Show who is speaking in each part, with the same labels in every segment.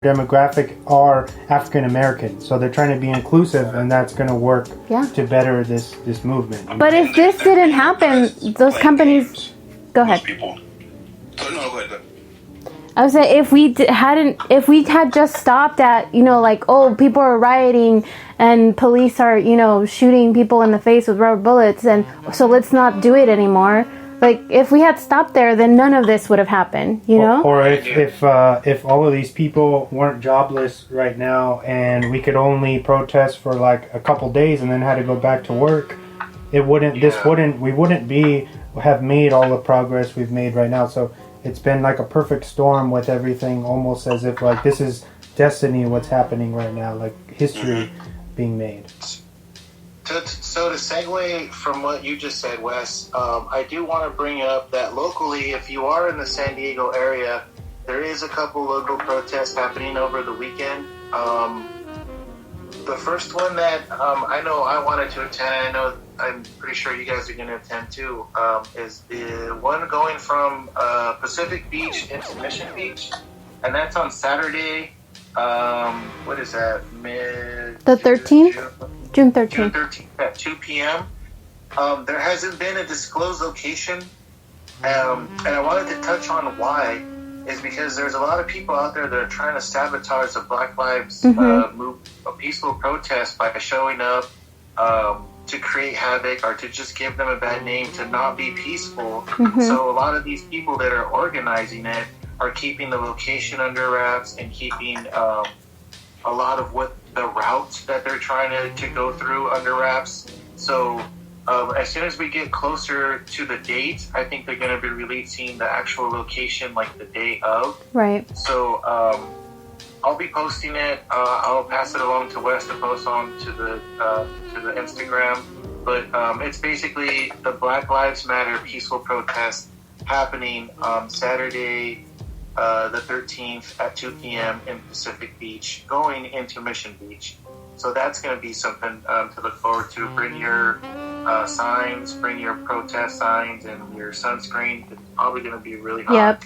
Speaker 1: demographic are African American, so they're trying to be inclusive, and that's going to work to better this movement.
Speaker 2: But if this didn't happen, those companies. Go ahead.
Speaker 3: People. So, no, go ahead.
Speaker 2: I was saying, if we had just stopped at, like, oh, people are rioting and police are, shooting people in the face with rubber bullets, and so let's not do it anymore. Like, if we had stopped there, then none of this would have happened,
Speaker 1: Or if all of these people weren't jobless right now, and we could only protest for like a couple days and then had to go back to work, we wouldn't have made all the progress we've made right now. So it's been like a perfect storm with everything, almost as if like this is destiny, what's happening right now, like history being made.
Speaker 4: So to segue from what you just said, Wes, I do want to bring up that locally, if you are in the San Diego area, there is a couple local protests happening over the weekend. The first one that I know I wanted to attend, I'm pretty sure you guys are going to attend too, is the one going from Pacific Beach into Mission Beach, and that's on Saturday. What is that?
Speaker 2: The 13th? June 13th.
Speaker 4: June 13th at 2 p.m. There hasn't been a disclosed location, and I wanted to touch on why. Is because there's a lot of people out there that are trying to sabotage the Black Lives move, a peaceful protest, by showing up to create havoc or to just give them a bad name, to not be peaceful. So a lot of these people that are organizing it are keeping the location under wraps and keeping a lot of what the routes that they're trying to go through under wraps. So as soon as we get closer to the date, I think they're going to be releasing the actual location like the day of.
Speaker 2: Right.
Speaker 4: So I'll be posting it. I'll pass it along to Wes to post on to the Instagram. But it's basically the Black Lives Matter peaceful protest happening Saturday, the 13th at 2 p.m. in Pacific Beach, going into Mission Beach. So that's going to be something to look forward to. Bring your signs, bring your protest signs, and your sunscreen. It's probably going to be really hot.
Speaker 2: Yep.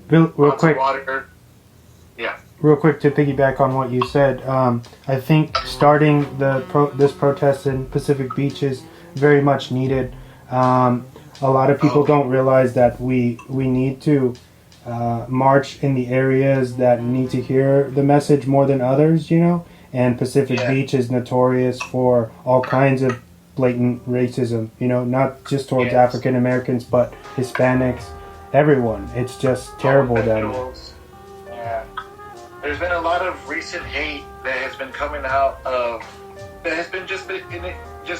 Speaker 1: Bill, real quick.
Speaker 4: Water. Yeah.
Speaker 1: Real quick to piggyback on what you said, I think starting this protest in Pacific Beach is very much needed. A lot of people don't realize that we need to march in the areas that need to hear the message more than others, And Pacific Beach is notorious for all kinds of blatant racism, not just towards African Americans, but Hispanics, everyone. It's just terrible down there.
Speaker 4: Yeah. There's been a lot of recent hate that has been coming out that has been just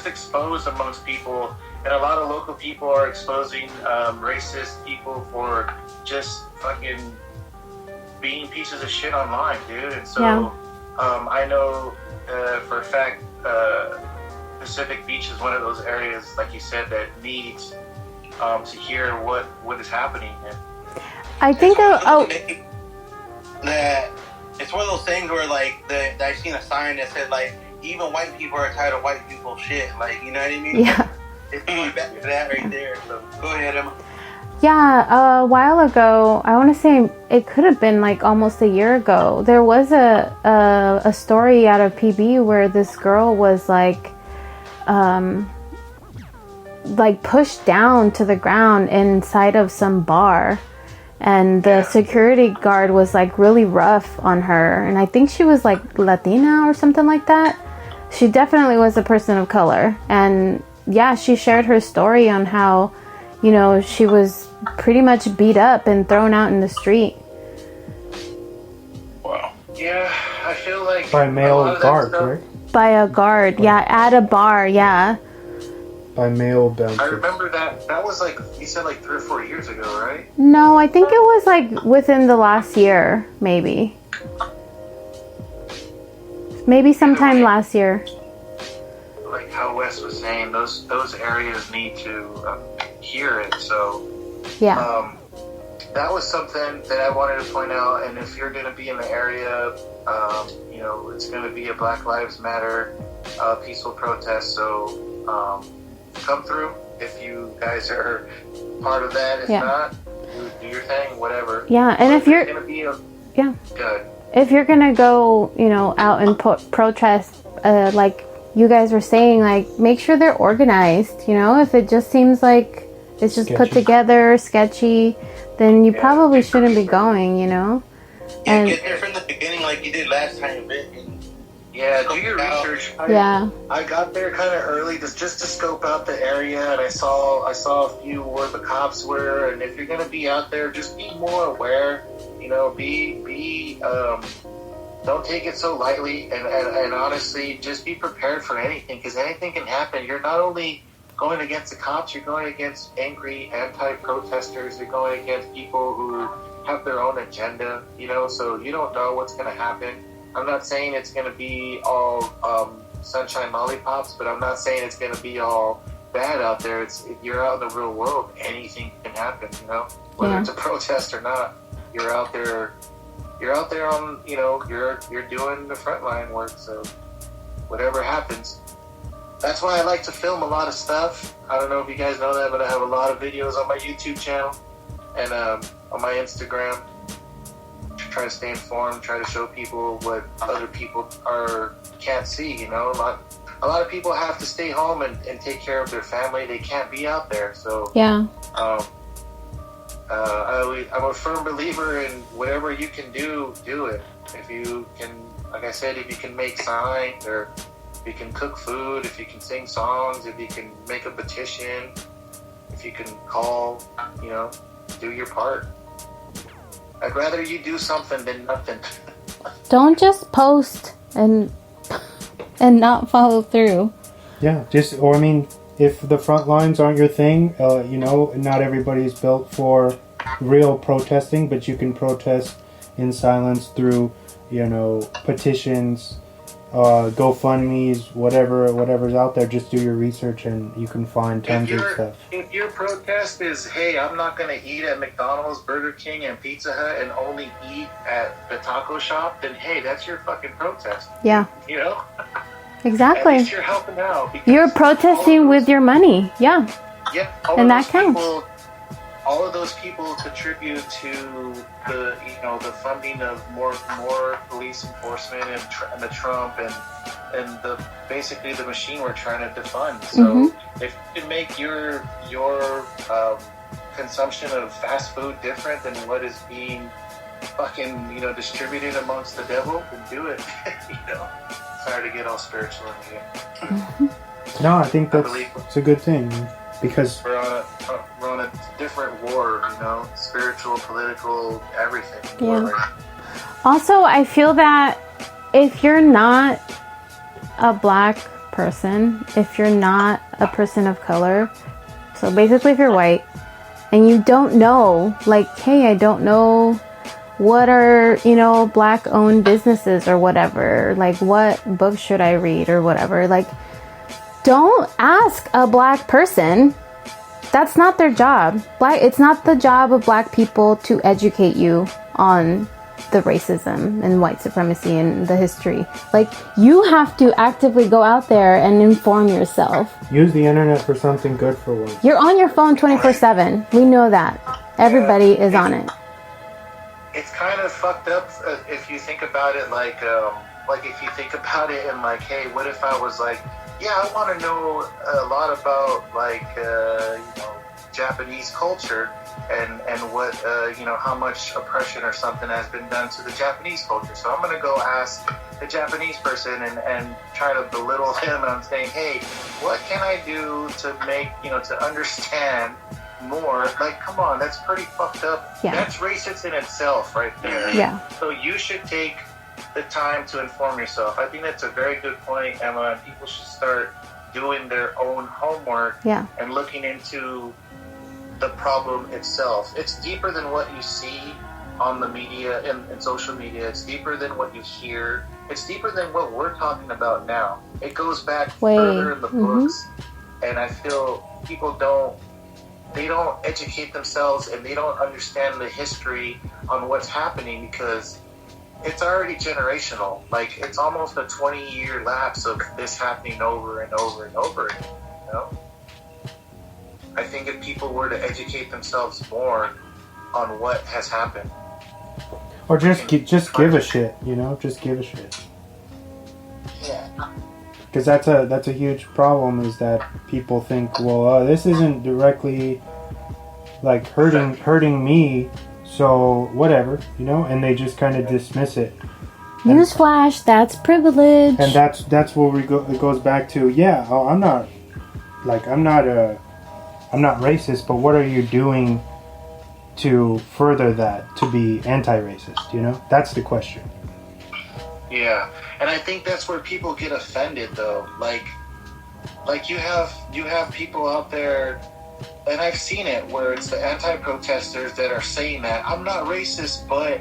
Speaker 4: exposed amongst people, and a lot of local people are exposing racist people for just fucking being pieces of shit online, dude. And so I know for a fact Pacific Beach is one of those areas, like you said, that needs to hear what is happening. And
Speaker 2: I think
Speaker 5: that it's one of those things where like I've seen a sign that said like even white people are tired of white people shit, like, you know what I mean?
Speaker 2: Yeah.
Speaker 5: It's going back to that right there. So go ahead, Emma.
Speaker 2: Yeah, a while ago, I want to say it could have been like almost a year ago, there was a story out of PB where this girl was like pushed down to the ground inside of some bar, and the security guard was like really rough on her, and I think she was like Latina or something like that. She definitely was a person of color, and she shared her story on how she was pretty much beat up and thrown out in the street.
Speaker 4: Wow. Yeah, I feel like
Speaker 1: by a male guard, right?
Speaker 2: By a guard, at a bar,
Speaker 1: By male bouncers.
Speaker 4: I remember that was like, you said like 3 or 4 years ago, right?
Speaker 2: No, I think it was like within the last year, maybe sometime last year.
Speaker 4: Like how Wes was saying, those areas need to hear it. So that was something that I wanted to point out. And if you're going to be in the area, it's going to be a Black Lives Matter peaceful protest. So come through if you guys are part of that. If not, do your thing, whatever.
Speaker 2: Yeah, and if you're
Speaker 4: going to be good.
Speaker 2: if you're gonna go, out and protest, like you guys were saying, like make sure they're organized. If it just seems like it's just put
Speaker 1: Sketchy.
Speaker 2: together, sketchy, then you probably shouldn't be going.
Speaker 5: Yeah,
Speaker 2: And
Speaker 5: get there from the beginning like you did last time, Vic, and
Speaker 4: Yeah, do your research. I got there kind of early just to scope out the area, and I saw a few where the cops were. And if you're gonna be out there, just be more aware. Don't take it so lightly, and honestly, just be prepared for anything, because anything can happen. You're not only going against the cops, you're going against angry anti-protesters. You're going against people who have their own agenda. So you don't know what's gonna happen. I'm not saying it's going to be all sunshine lollipops, but I'm not saying it's going to be all bad out there. If you're out in the real world, anything can happen, whether it's a protest or not. You're out there on, you're doing the frontline work. So whatever happens, that's why I like to film a lot of stuff. I don't know if you guys know that, but I have a lot of videos on my YouTube channel and on my Instagram. Try to stay informed, try to show people what other people can't see. A lot of people have to stay home and take care of their family. They can't be out there. So
Speaker 2: yeah.
Speaker 4: I'm a firm believer in whatever you can do it. If you can, like I said, if you can make signs, or if you can cook food, if you can sing songs, if you can make a petition, if you can call, do your part. I'd rather you do something than nothing.
Speaker 2: Don't just post and not follow through.
Speaker 1: Yeah, if the front lines aren't your thing, not everybody's built for real protesting, but you can protest in silence through, petitions, GoFundMes, whatever's out there. Just do your research and you can find tons of stuff.
Speaker 4: If your protest is, hey, I'm not going to eat at McDonald's, Burger King, and Pizza Hut and only eat at the taco shop, then hey, that's your fucking protest.
Speaker 2: Yeah. Exactly.
Speaker 4: At least you're helping out.
Speaker 2: You're protesting with your money. Yeah.
Speaker 4: Yeah.
Speaker 2: And that counts.
Speaker 4: All of those people contribute to the funding of more police enforcement and the Trump and basically the machine we're trying to defund. So if you can make your consumption of fast food different than what is being fucking distributed amongst the devil, then do it. Sorry to get all spiritual in here.
Speaker 1: No, I think it's a good thing, because
Speaker 4: we're on a different war, spiritual, political, everything.
Speaker 2: Yeah. Also, I feel that if you're not a black person, if you're not a person of color, so basically if you're white and you don't know, like, hey, I don't know what are, black owned businesses or whatever, like what books should I read or whatever, like, don't ask a black person. That's not their job. It's not the job of black people to educate you on the racism and white supremacy and the history. Like, you have to actively go out there and inform yourself.
Speaker 1: Use the internet for something good for once.
Speaker 2: You're on your phone 24/7. We know that. Everybody is on it.
Speaker 4: It's kind of fucked up if you think about it, like if you think about it and like, hey, what if I was like, yeah, I want to know a lot about Japanese culture and what how much oppression or something has been done to the Japanese culture. So I'm gonna go ask the Japanese person and try to belittle him. And I'm saying, hey, what can I do to make to understand more? Like, come on, that's pretty fucked up.
Speaker 2: Yeah.
Speaker 4: That's racist in itself, right there.
Speaker 2: Yeah.
Speaker 4: So you should take the time to inform yourself. I think that's a very good point, Emma. People should start doing their own homework and looking into the problem itself. It's deeper than what you see on the media and social media. It's deeper than what you hear. It's deeper than what we're talking about now. It goes back further in the books, and I feel people don't educate themselves and they don't understand the history on what's happening, because it's already generational. Like, it's almost a 20-year lapse of this happening over and over and over again, I think if people were to educate themselves more on what has happened.
Speaker 1: Or just give a shit, you know? Just give a shit.
Speaker 4: Yeah.
Speaker 1: Because that's a huge problem, is that people think, well, this isn't directly like hurting me, so whatever, you know, and they just kind of dismiss it.
Speaker 2: Newsflash, that's privilege.
Speaker 1: And that's where we go. It goes back to, yeah, I'm not racist, but what are you doing to further that, to be anti-racist? You know, that's the question.
Speaker 4: Yeah, and I think that's where people get offended, though. Like you have people out there, and I've seen it, where it's the anti-protesters that are saying that I'm not racist, but,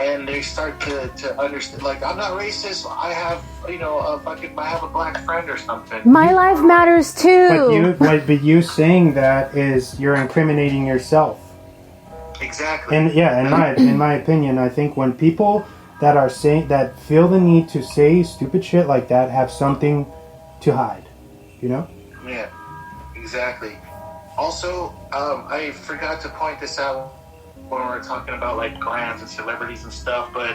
Speaker 4: and they start to understand, like, I'm not racist. I have, you know, I have a black friend or something.
Speaker 2: My life matters too.
Speaker 1: But you saying that is, you're incriminating yourself.
Speaker 4: Exactly.
Speaker 1: And yeah, in my opinion, I think when people that feel the need to say stupid shit like that have something to hide, you know?
Speaker 4: Yeah, exactly. Also, I forgot to point this out when we were talking about like brands and celebrities and stuff, but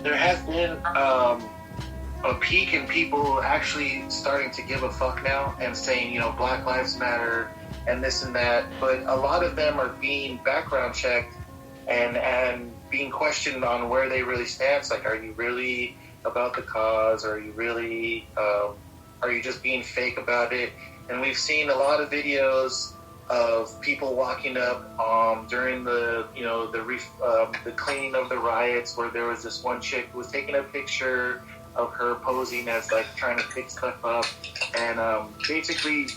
Speaker 4: there has been a peak in people actually starting to give a fuck now and saying, you know, Black Lives Matter and this and that, but a lot of them are being background checked and being questioned on where they really stand. It's like, are you really about the cause? Or are you really, are you just being fake about it? And we've seen a lot of videos of people walking up during the, you know, the cleaning of the riots, where there was this one chick who was taking a picture of her posing as like trying to pick stuff up, and basically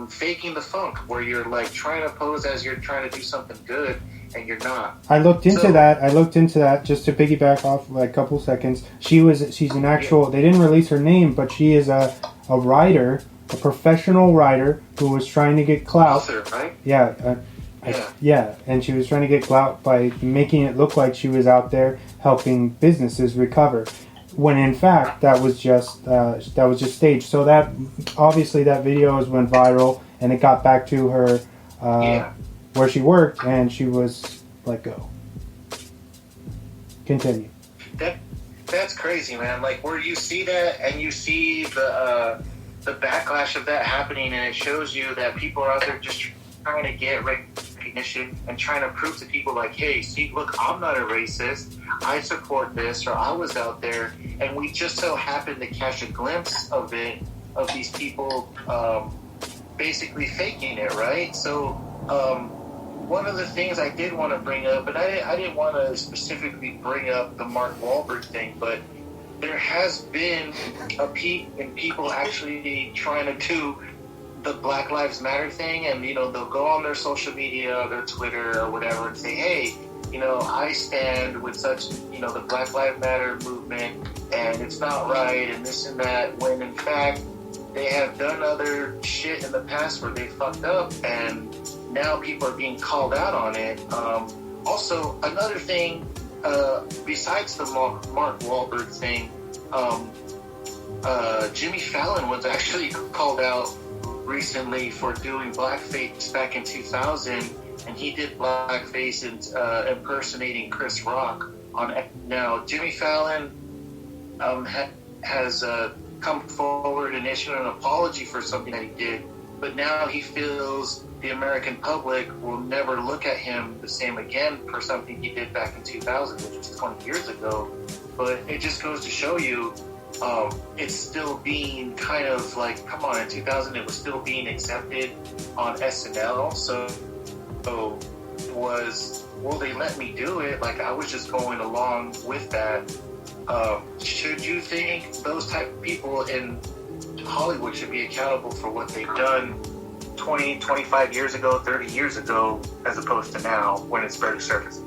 Speaker 4: faking the funk, where you're like trying to pose as you're trying to do something good, and you're not.
Speaker 1: I looked into that just to piggyback off like a couple seconds. She's an actual. Yeah. They didn't release her name, but she is a writer, a professional writer who was trying to get clout.
Speaker 4: Author, right?
Speaker 1: Yeah. Yeah, and she was trying to get clout by making it look like she was out there helping businesses recover, when in fact that was just staged. So that obviously that video went viral, and it got back to her where she worked, and she was let go. Continue.
Speaker 4: That's crazy, man. Like, where you see that and you see the backlash of that happening, and it shows you that people are out there just trying to get recognition and trying to prove to people like, hey, see, look, I'm not a racist. I support this, or I was out there, and we just so happened to catch a glimpse of it, of these people basically faking it, right? So one of the things I did want to bring up, and I didn't want to specifically bring up the Mark Wahlberg thing, but there has been a peak in people actually trying to do the Black Lives Matter thing, and, you know, they'll go on their social media, their Twitter or whatever, and say, hey, you know, I stand with such, you know, the Black Lives Matter movement, and it's not right, and this and that, when in fact they have done other shit in the past where they fucked up, and now people are being called out on it. Also, another thing, besides the Mark Wahlberg thing, Jimmy Fallon was actually called out recently for doing blackface back in 2000, and he did blackface impersonating Chris Rock on. Now, Jimmy Fallon has come forward and issued an apology for something that he did, but now he feels the American public will never look at him the same again for something he did back in 2000, which was 20 years ago. But it just goes to show you, it's still being kind of like, come on, in 2000 it was still being accepted on SNL. So will they let me do it? Like, I was just going along with that. Should you think those type of people in Hollywood should be accountable for what they've done 20, 25 years ago, 30 years ago, as opposed to now when it's very surface?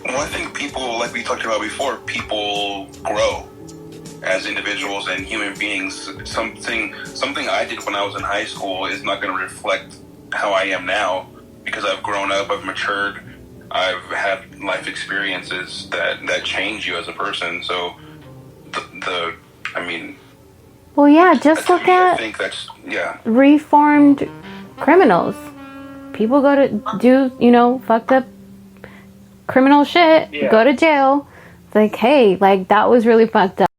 Speaker 3: Well, I think people, like we talked about before, people grow as individuals and human beings. Something I did when I was in high school is not going to reflect how I am now, because I've grown up, I've matured, I've had life experiences that change you as a person. So
Speaker 2: well, yeah, just look at,
Speaker 3: I think that's, yeah,
Speaker 2: reformed criminals. People go to do, you know, fucked up criminal shit, go to jail, like, hey, like that was really fucked up.